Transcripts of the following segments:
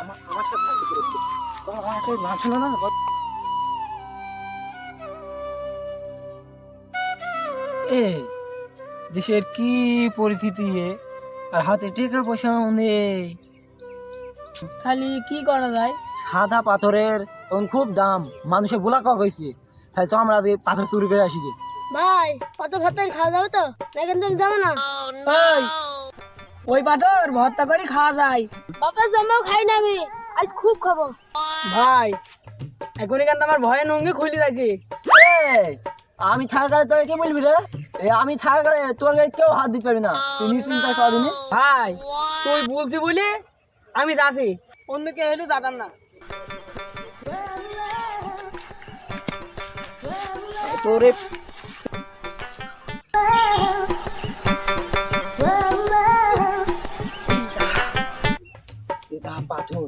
আমার সাথে তোমার নাম ছিল না। এ দেশের কি পরিস্থিতি আর হাতে টাকা পয়সাও নেই, তাহলে কি করা যায়? সাদা পাথরের এখন খুব দাম, মানুষের বোলা কক হয়েছে, তাই তো আমরা পাথর চুরি করে আসি গে। ভাই কত ভাতের খাওয়া যাবে তো না, কিন্তু যাবো না। ওই পাথর ভর্তা করে খাওয়া যায়। বাপের জমাও খাই না আমি, আজ খুব খাবো। ভাই এখন এখানে আমার ভয়ে নঙ্গি খুলে যাচ্ছে। আমি থাকা গাড়ি তোকে কে বলবি রে? আমি থাকা গাড়ি তোর গাড়ি কেউ হাত দিতে পারবি না, তুই নিশ্চিন্তা করিনি। ভাই তুই বলছি বলে আমি যাচ্ছি, অন্য কেউ হলে যাতাম না। তোরে পাথর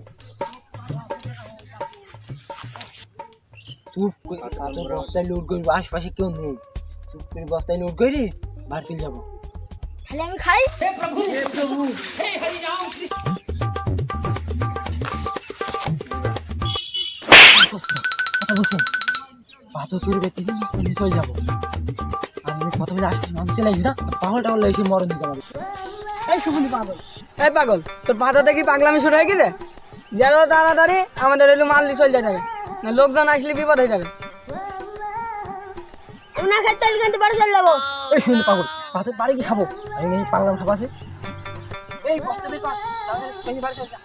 চুপ করে পাথর বস্তায় লোড করবি, আশপাশে কেউ নেই, চুপ করে বস্তায় লোড করি বাড়ি চলে যাবো। তাহলে আমি খাই। পাথর চুরি করতে চলে যাবো, আমি কথা বলে আসতে মানুষ চলে আসবি না, পাগল টাগল এসে মরণ দিতে আমাদের। এই শুকুনি পাগল, এই পাগল তোর পাথরটা কি পাগলামি শুরু হয়ে গেছে? যেন তাড়াতাড়ি আমাদের এলো মারলি চলে যাবে, না লোকজন আসলে বিপদ হয়ে যাবে। আমি না খাই তাহলে কিন্তু বাড়ি চলে যাবো। এই শুনি পাগল, পাথর বাড়ি কি খাবো? আমি এই পাগলাম খাবো আছে। এই বস্তা বের কর, তাহলে বাড়ি চলে যা।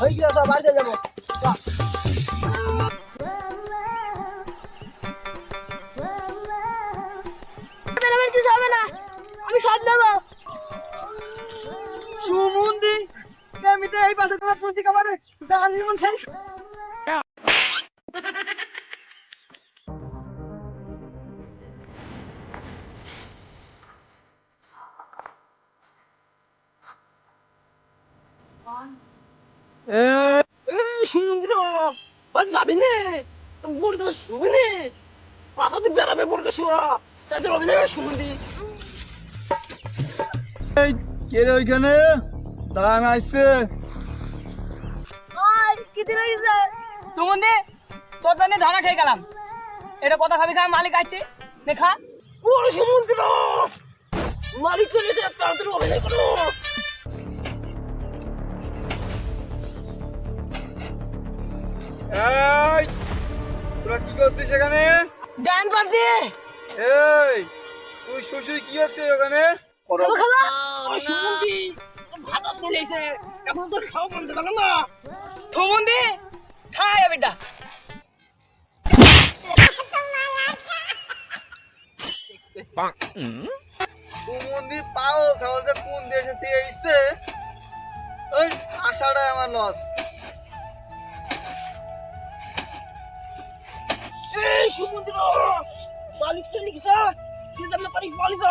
হয়ে গেল, সব বাড়ি চলে যাবো। আমার কিছু হবে না, আমি সব দেবো। সুমন্দি আমি তো এই পাশে তোমার প্রতি খাবারে জানি মন খাই। সুমন্দির যাবি নে, বলতে শুবি নে, পাথাতে বেড়াবে বলতে শুয়া, তাদের অভিনয় সুমন্দি। কে রে ওইখানে? দাঁড়া আমি আসছে। ওই কি দিন হয়েছে? সুমন্দি তোর জন্য ধারা খেয়ে গেলাম, এটা কথা খাবি খা, মালিক আছে দেখা। বড় সুমন্দি মালিক করে তাড়াতাড়ি অভিনয় করো। এই তোরা কি করছিস সেখানে? গান পাচ্ছি। এই তুই শ্বশুর কি হচ্ছে ওখানে? খাবো খাবো। সুমন্দি ভাত চলেছে, এখন তোর খাওয়া বন্ধ করো না। সুমন্দি খায় বেটা। সুমন্দি পাগল ছাগল যে কোন দেশে থেকে এসছে, ওই আশাটাই আমার লস। এই সুমন্দি মালিক চলে গেছে, কি জানলে পারিস বলিস।